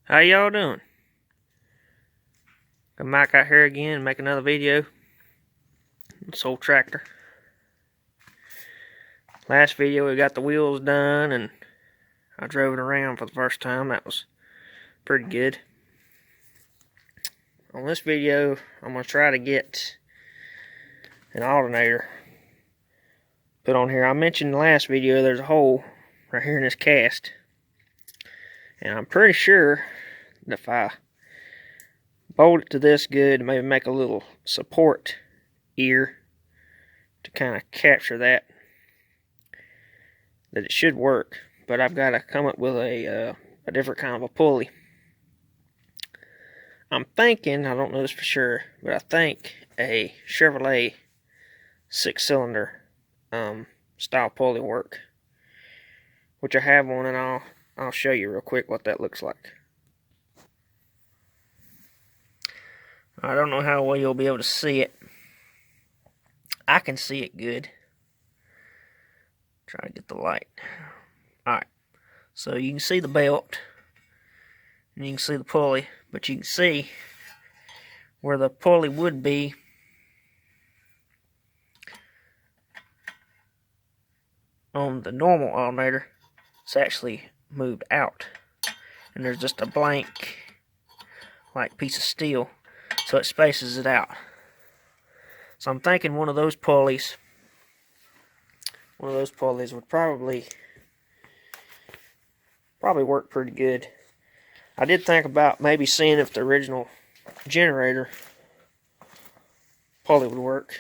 How y'all doing? Got Mike out here again, make another video. This old tractor. Last video we got the wheels done and I drove it around for the first time. That was pretty good. On this video, I'm going to try to get an alternator put on here. I mentioned in the last video there's a hole right here in this cast. And I'm pretty sure that if I bolt it to this good, maybe make a little support ear to kind of capture that it should work. But I've got to come up with a different kind of a pulley. I'm thinking, I don't know this for sure, but I think a Chevrolet 6-cylinder style pulley work, which I have one, and I'll show you real quick what that looks like. I don't know how well you'll be able to see it. I can see it good. Try to get the light. Alright, so you can see the belt, and you can see the pulley, but you can see where the pulley would be on the normal alternator. It's actually moved out, and there's just a blank like piece of steel, so it spaces it out. So I'm thinking one of those pulleys would probably work pretty good. I did think about maybe seeing if the original generator pulley would work,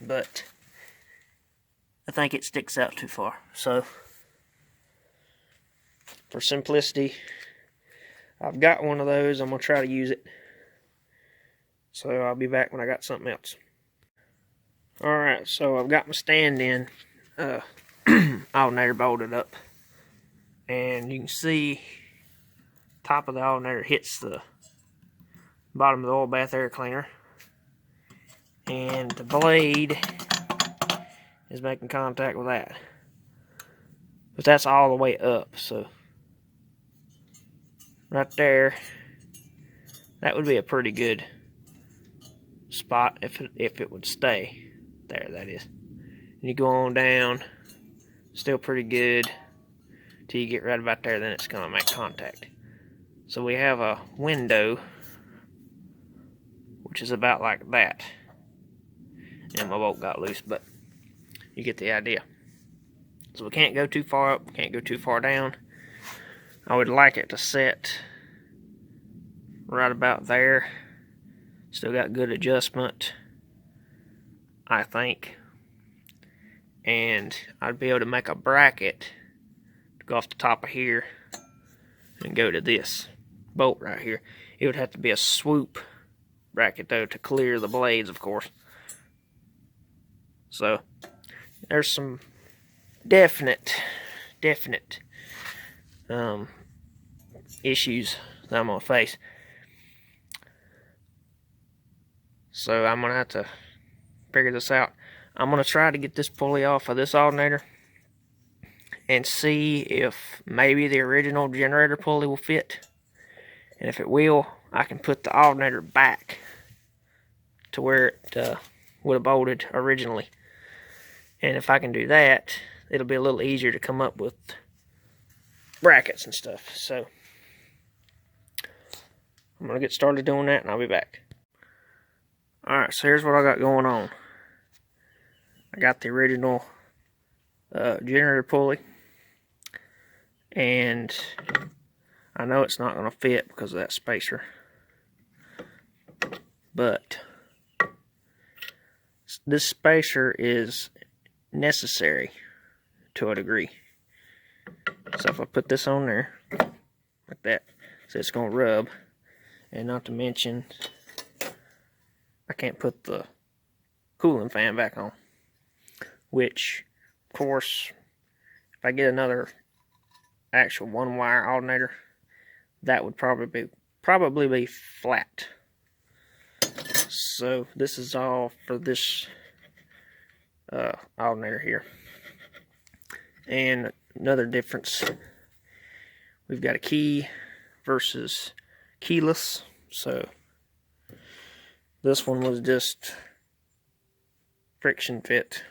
but I think it sticks out too far. So for simplicity, I've got one of those. I'm going to try to use it. So I'll be back when I got something else. Alright, so I've got my stand-in alternator bolted up. And you can see top of the alternator hits the bottom of the oil bath air cleaner. And the blade is making contact with that. But that's all the way up, so right there, that would be a pretty good spot if it would stay there, that is. And you go on down, still pretty good till you get right about there, then it's gonna make contact. So we have a window which is about like that, and my bolt got loose, but you get the idea. So we can't go too far up, can't go too far down. I would like it to set right about there. Still got good adjustment, I think. And I'd be able to make a bracket to go off the top of here and go to this bolt right here. It would have to be a swoop bracket though to clear the blades, of course. So there's some definite issues that I'm gonna face. So I'm gonna have to figure this out. I'm gonna try to get this pulley off of this alternator and see if maybe the original generator pulley will fit. And if it will, I can put the alternator back to where it would have bolted originally. And if I can do that, it'll be a little easier to come up with brackets and stuff. So I'm gonna get started doing that, and I'll be back. Alright, so here's what I got going on. I got the original generator pulley, and I know it's not going to fit because of that spacer, but this spacer is necessary to a degree. So if I put this on there like that, so it's going to rub, and not to mention I can't put the cooling fan back on, which of course if I get another actual one-wire alternator, that would probably be flat. So this is all for this alternator here. And another difference, we've got a key versus keyless. So this one was just friction fit,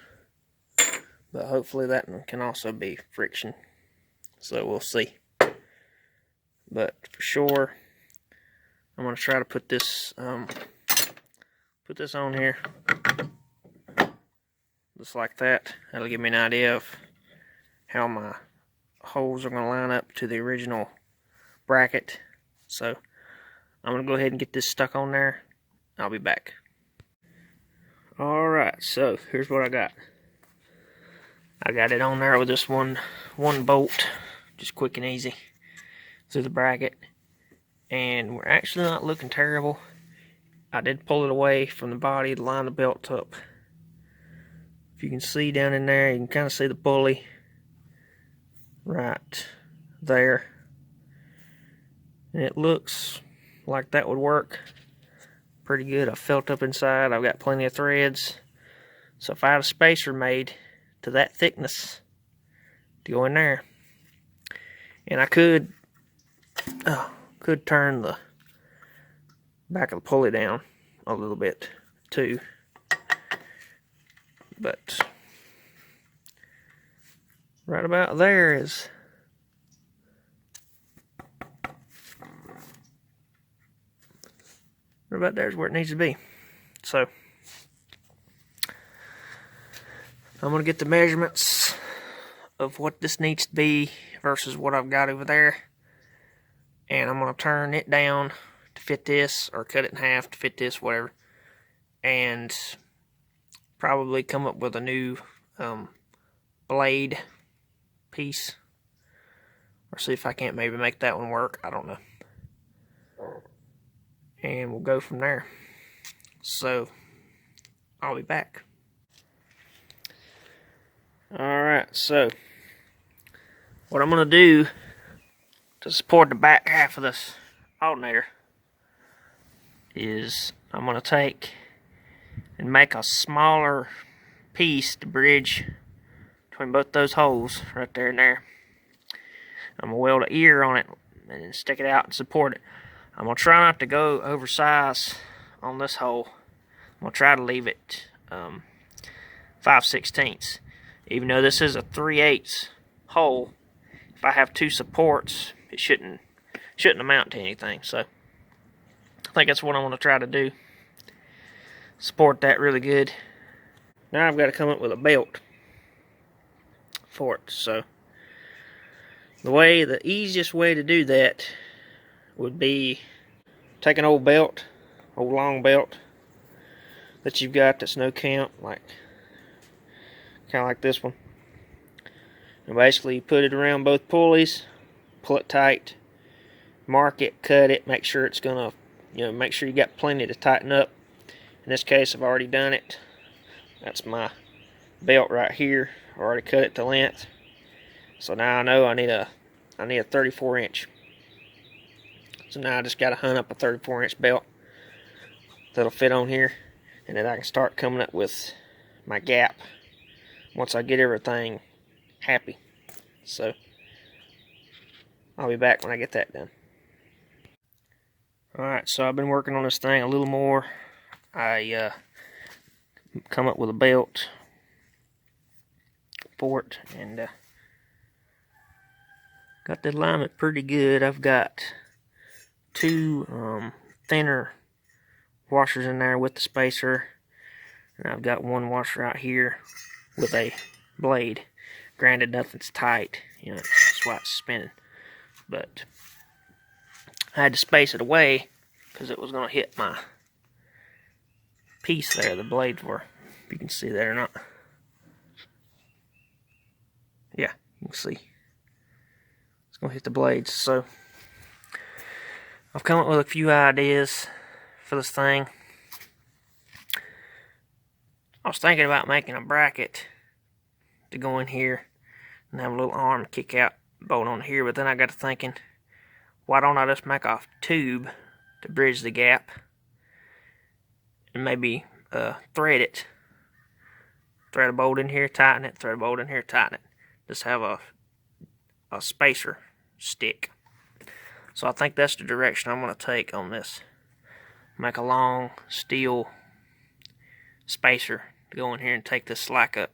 but hopefully that one can also be friction. So we'll see. But for sure, I'm gonna try to put this on here, just like that. That'll give me an idea of how my holes are gonna line up to the original bracket. So I'm gonna go ahead and get this stuck on there. I'll be back. Alright, so here's what I got. I got it on there with this one bolt, just quick and easy through the bracket, and we're actually not looking terrible. I did pull it away from the body to line the belt up. If you can see down in there, you can kind of see the pulley right there, and it looks like that would work pretty good. I felt up inside. I've got plenty of threads, so if I had a spacer made to that thickness to go in there, and I could turn the back of the pulley down a little bit too, but right about there is where it needs to be. So I'm gonna get the measurements of what this needs to be versus what I've got over there, and I'm gonna turn it down to fit this, or cut it in half to fit this, whatever, and probably come up with a new blade piece, or see if I can't maybe make that one work. I don't know, and we'll go from there. So I'll be back. Alright, so what I'm going to do to support the back half of this alternator is I'm going to take and make a smaller piece to bridge between both those holes right there and there. I'm going to weld an ear on it and stick it out and support it. I'm going to try not to go oversize on this hole. I'm going to try to leave it 5/16. Even though this is a 3/8 hole, if I have two supports, it shouldn't amount to anything. So I think that's what I want to try to do. Support that really good. Now I've got to come up with a belt for it. So the easiest way to do that would be take an old belt, old long belt that you've got that's no count, like kind of like this one, and basically you put it around both pulleys, pull it tight, mark it, cut it, make sure it's gonna, make sure you got plenty to tighten up. In this case, I've already done it. That's my belt right here. I already cut it to length, so now I know I need a 34-inch. So now I just got to hunt up a 34-inch belt that'll fit on here, and then I can start coming up with my gap once I get everything happy. So I'll be back when I get that done. Alright, so I've been working on this thing a little more. I come up with a belt for it, and got the alignment pretty good. I've got two thinner washers in there with the spacer, and I've got one washer out here with a blade. Granted, nothing's tight, that's why it's spinning, but I had to space it away because it was going to hit my piece there the blades were, if you can see that or not. Yeah, you can see it's going to hit the blades. So I've come up with a few ideas for this thing. I was thinking about making a bracket to go in here and have a little arm kick out bolt on here, but then I got to thinking, why don't I just make a tube to bridge the gap and maybe thread it, thread a bolt in here, tighten it, thread a bolt in here, tighten it. Just have a spacer stick. So I think that's the direction I'm going to take on this. Make a long steel spacer to go in here and take this slack up.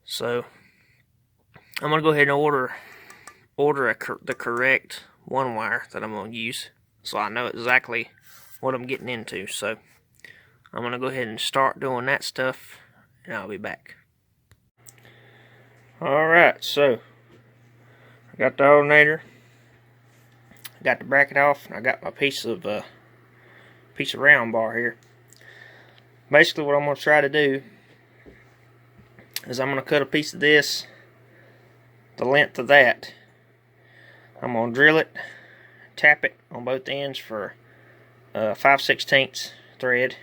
So I'm going to go ahead and order the correct 1-wire that I'm going to use, so I know exactly what I'm getting into. So I'm going to go ahead and start doing that stuff, and I'll be back. Alright, so I got the alternator, I got the bracket off, and I got my piece of round bar here. Basically what I'm going to try to do is I'm going to cut a piece of this the length of that. I'm going to drill it, tap it on both ends for 5/16 thread,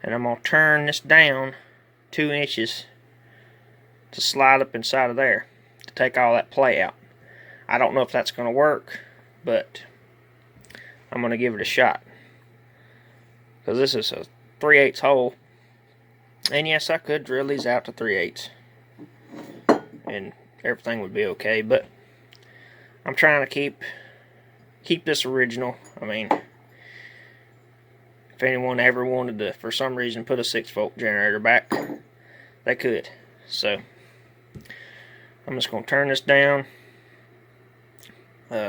and I'm going to turn this down 2 inches to slide up inside of there to take all that play out. I don't know if that's going to work, but I'm going to give it a shot, because this is a 3/8 hole, and yes, I could drill these out to 3/8 and everything would be okay, but I'm trying to keep this original. I mean, if anyone ever wanted to, for some reason, put a 6-volt generator back, they could. So I'm just going to turn this down,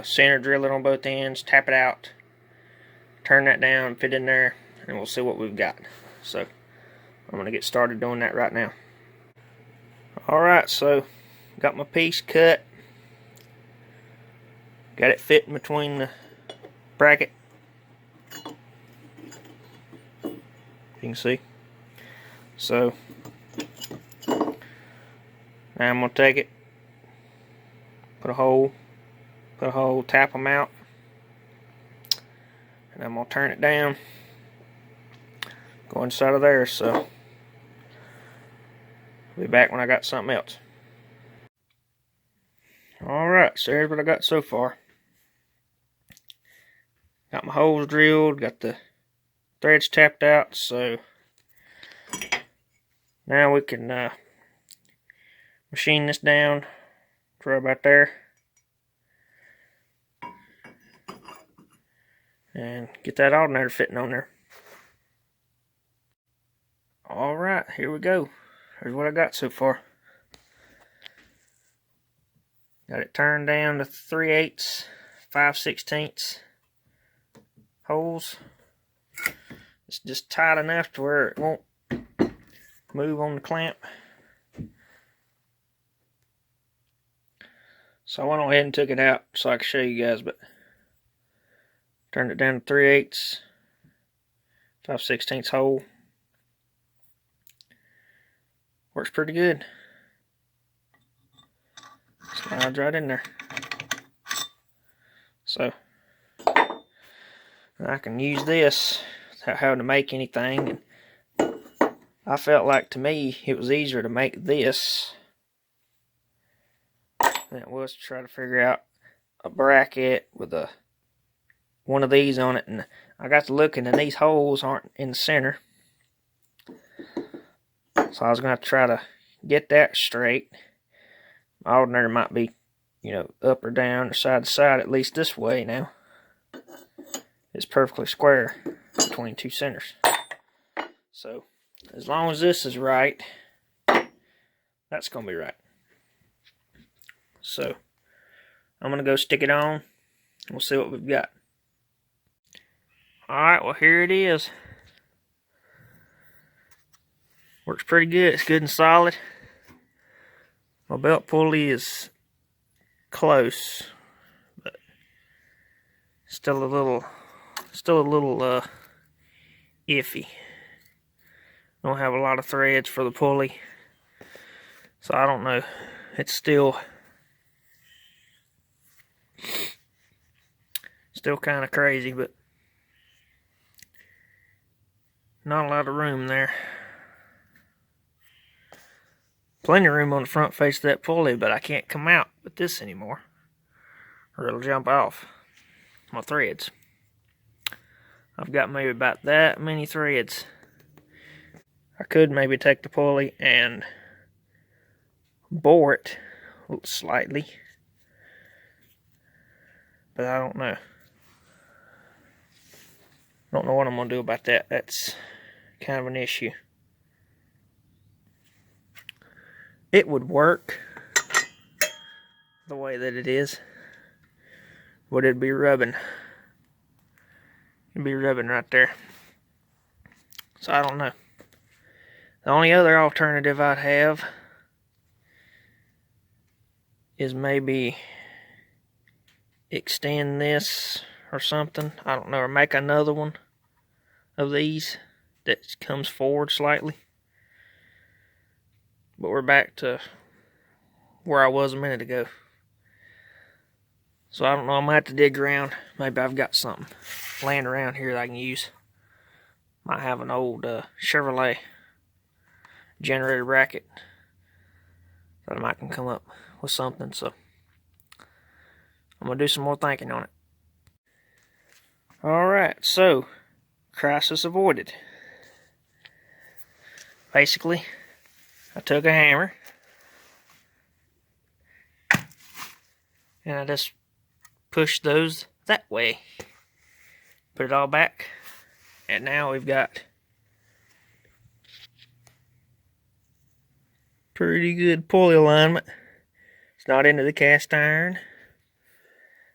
center drill it on both ends, tap it out, turn that down, fit in there, and we'll see what we've got. So I'm going to get started doing that right now. Alright, so got my piece cut, got it fitting between the bracket, you can see. So now I'm going to take it, put a hole, tap them out, and I'm going to turn it down, go inside of there. So I'll be back when I got something else. Alright, so here's what I got so far. Got my holes drilled, got the threads tapped out, so now we can machine this down to right about there and get that alternator fitting on there. Alright, here we go. Here's what I got so far. Got it turned down to 3/8, 5/16 holes. It's just tight enough to where it won't move on the clamp. So I went on ahead and took it out so I could show you guys, but turned it down to 3/8, 5/16 hole. Works pretty good. Slides right in there. So I can use this without having to make anything. And I felt like, to me, it was easier to make this than it was to try to figure out a bracket with one of these on it. And I got to looking, and these holes aren't in the center, so I was going to have to try to get that straight. My alternator might be, up or down or side to side, at least this way now. It's perfectly square between 2 centers. So as long as this is right, that's going to be right. So I'm going to go stick it on, and we'll see what we've got. Alright, well, here it is. Works pretty good. It's good and solid. My belt pulley is close, but still a little iffy. Don't have a lot of threads for the pulley, so I don't know. It's still kind of crazy, but not a lot of room there. Plenty of room on the front face of that pulley, but I can't come out with this anymore, or it'll jump off my threads. I've got maybe about that many threads. I could maybe take the pulley and bore it slightly but I don't know. Don't know what I'm going to do about that. That's kind of an issue. It would work the way that it is, but it'd be rubbing. It'd be rubbing right there. So I don't know. The only other alternative I'd have is maybe extend this or something. I don't know, or make another one of these that comes forward slightly. But we're back to where I was a minute ago. So I don't know, I might have to dig around. Maybe I've got something laying around here that I can use. Might have an old Chevrolet generator bracket that I might can come up with something. So I'm going to do some more thinking on it. Alright, so crisis avoided. Basically, I took a hammer and I just pushed those that way. Put it all back, and now we've got pretty good pulley alignment. It's not into the cast iron.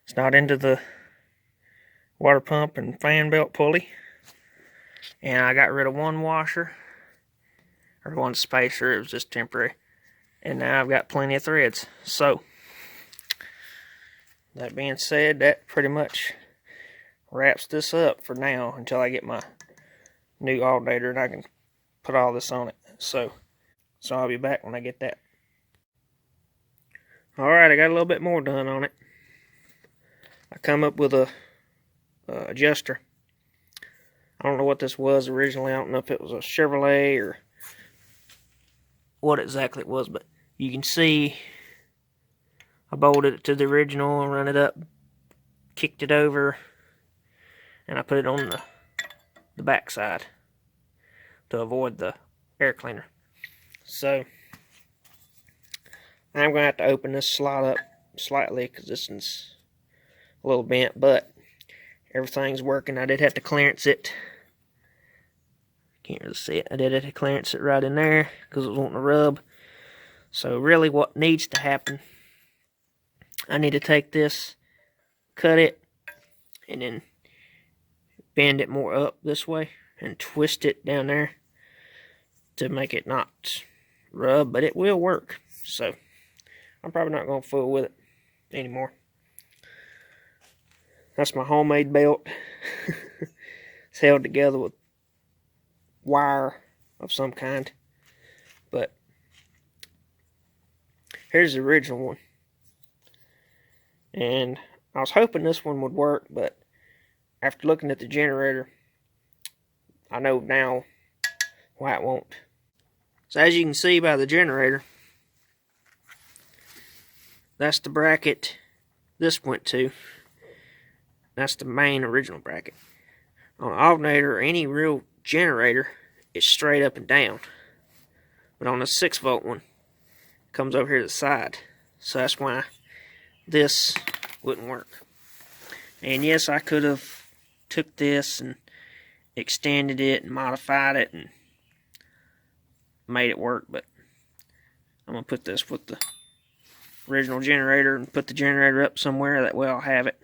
It's not into the water pump and fan belt pulley. And I got rid of one washer, or one spacer. It was just temporary. And now I've got plenty of threads. So, that being said, that pretty much wraps this up for now until I get my new alternator and I can put all this on it. So I'll be back when I get that. Alright, I got a little bit more done on it. I come up with a adjuster. I don't know what this was originally. I don't know if it was a Chevrolet or what exactly it was, but you can see I bolted it to the original and run it up, kicked it over, and I put it on the back side to avoid the air cleaner. So I'm going to have to open this slot up slightly because this is a little bent, but everything's working. I did have to clearance it. Can't really see it. I did have to clearance it right in there because it was wanting to rub. So really what needs to happen, I need to take this, cut it, and then bend it more up this way and twist it down there to make it not rub, but it will work. So I'm probably not going to fool with it anymore. That's my homemade belt. It's held together with wire of some kind. But here's the original one. And I was hoping this one would work, but after looking at the generator, I know now why it won't. So as you can see by the generator, that's the bracket this went to. That's the main original bracket. On an alternator or any real generator, it's straight up and down. But on the 6-volt one, it comes over here to the side. So that's why this wouldn't work. And yes, I could have took this and extended it and modified it and made it work, but I'm going to put this with the original generator and put the generator up somewhere. That way I'll have it.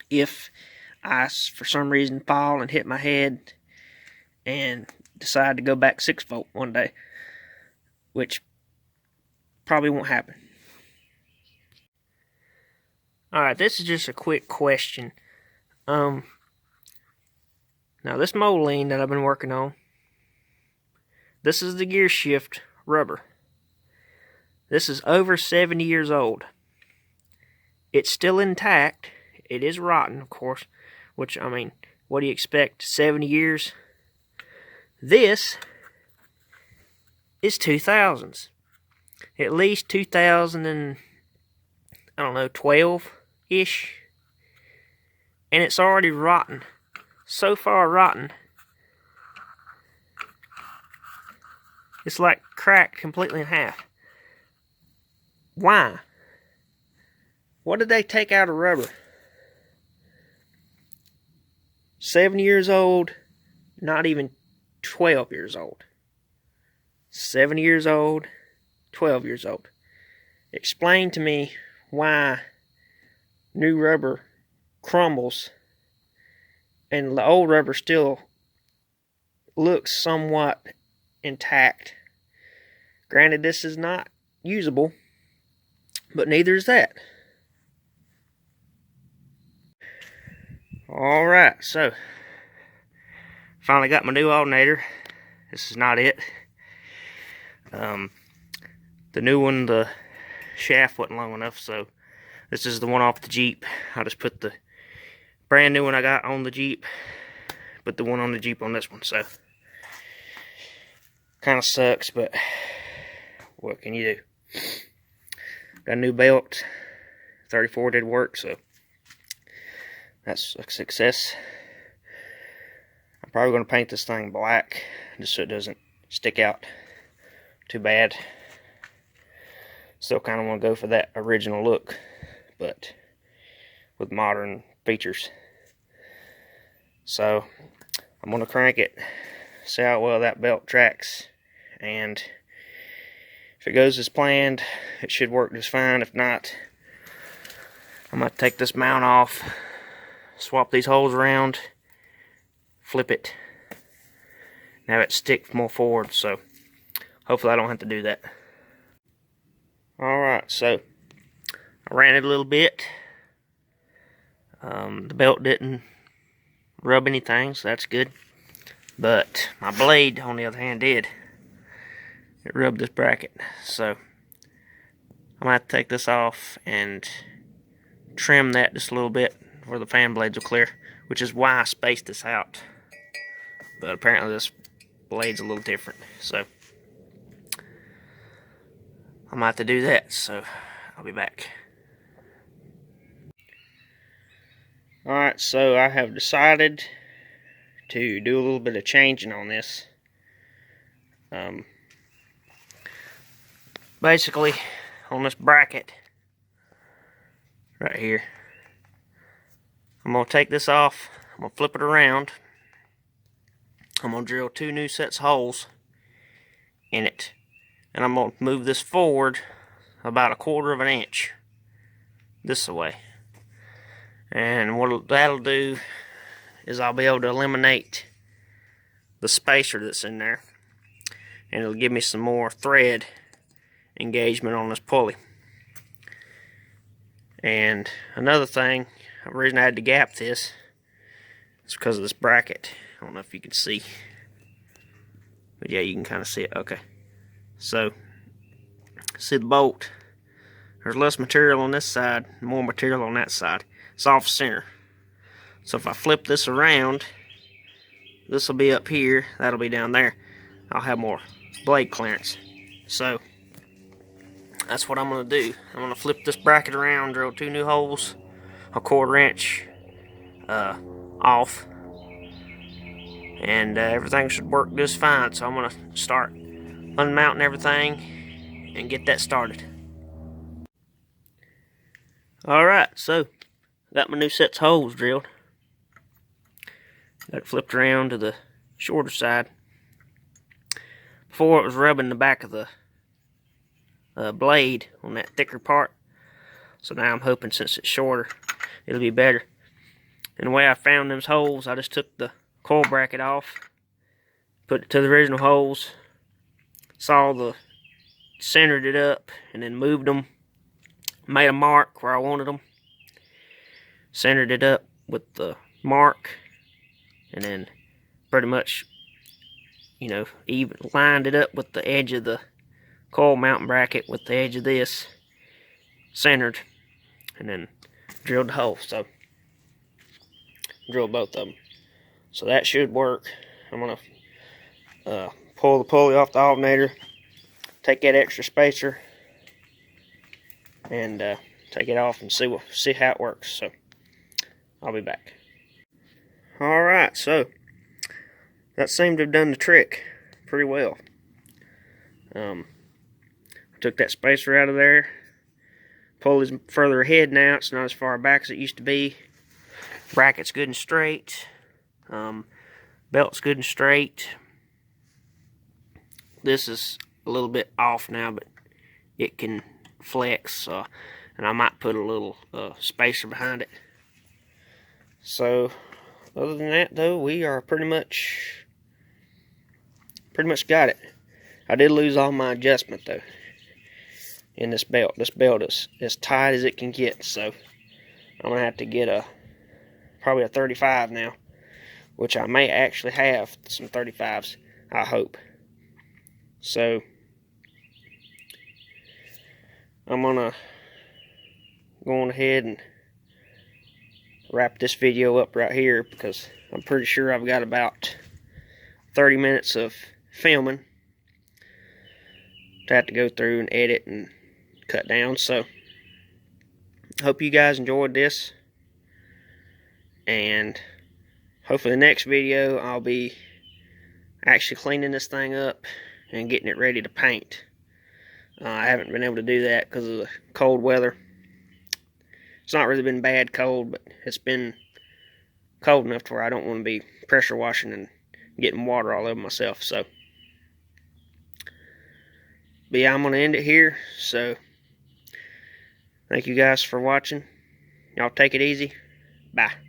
If I, for some reason, fall and hit my head and decide to go back 6-volt one day, which probably won't happen. Alright, this is just a quick question. Now this Moline that I've been working on, this is the gear shift rubber. This is over 70 years old. It's still intact. It is rotten, of course, which, I mean, what do you expect? 70 years? This is 2000s. At least 2000 and, I don't know, 12-ish. And it's already rotten. So far rotten. It's like cracked completely in half. Why? What did they take out of rubber? 7 years old, not even 12 years old. 7 years old, 12 years old. Explain to me why new rubber crumbles and the old rubber still looks somewhat intact. Granted, this is not usable, but neither is that. Alright, so finally got my new alternator. This is not it. The new one, the shaft wasn't long enough, so this is the one off the Jeep. I just put the brand new one I got on the Jeep, put the one on the Jeep on this one, so kind of sucks, but what can you do? Got a new belt. 34 did work, so that's a success. I'm probably going to paint this thing black just so it doesn't stick out too bad. Still kind of want to go for that original look, but with modern features. So I'm going to crank it, see how well that belt tracks, and if it goes as planned, it should work just fine. If not, I'm going to take this mount off, swap these holes around, flip it, and have it stick more forward, so hopefully I don't have to do that. Alright, so I ran it a little bit. The belt didn't rub anything, so that's good. But my blade, on the other hand, did. It rubbed this bracket. So I'm going to have to take this off and trim that just a little bit where the fan blades will clear, which is why I spaced this out. But apparently this blade's a little different, so I'm going to have to do that, so I'll be back. Alright, so I have decided to do a little bit of changing on this. Basically, on this bracket right here, I'm going to take this off, I'm going to flip it around, I'm going to drill 2 new sets of holes in it, and I'm going to move this forward about 1/4 of an inch this way. And what that'll do is I'll be able to eliminate the spacer that's in there, and it'll give me some more thread engagement on this pulley. And another thing, the reason I had to gap this is because of this bracket. I don't know if you can see, but yeah, you can kind of see it. Okay, so see the bolt, there's less material on this side, more material on that side. It's off center. So if I flip this around, this will be up here, that'll be down there. I'll have more blade clearance. So that's what I'm going to do. I'm going to flip this bracket around, drill 2 new holes, 1/4 inch off, and everything should work just fine. So I'm going to start unmounting everything and get that started. Alright, so got my new sets of holes drilled. Got it flipped around to the shorter side. Before, it was rubbing the back of the blade on that thicker part. So now I'm hoping, since it's shorter, it'll be better. And the way I found those holes, I just took the coil bracket off, put it to the original holes, centered it up, and then moved them, made a mark where I wanted them, centered it up with the mark, and then pretty much, you know, even lined it up with the edge of the coil mounting bracket with the edge of this centered, and then drilled the hole. So drilled both of them, so that should work. I'm gonna pull the pulley off the alternator, take that extra spacer, and take it off and see how it works. So I'll be back. Alright, so that seemed to have done the trick pretty well. I took that spacer out of there. Pulley's further ahead now, it's not as far back as it used to be. Bracket's good and straight. Belt's good and straight. This is a little bit off now, but it can flex, and I might put a little spacer behind it. So other than that, though, we are pretty much got it. I did lose all my adjustment though in this belt. This belt is as tight as it can get, so I'm gonna have to get probably a 35 now, which I may actually have some 35s, I hope. So I'm gonna go on ahead and wrap this video up right here, because I'm pretty sure I've got about 30 minutes of filming to have to go through and edit and cut down. So hope you guys enjoyed this, and hopefully the next video I'll be actually cleaning this thing up and getting it ready to paint. I haven't been able to do that because of the cold weather. It's not really been bad cold, but it's been cold enough to where I don't want to be pressure washing and getting water all over myself. So, but yeah, I'm going to end it here. So, thank you guys for watching. Y'all take it easy. Bye.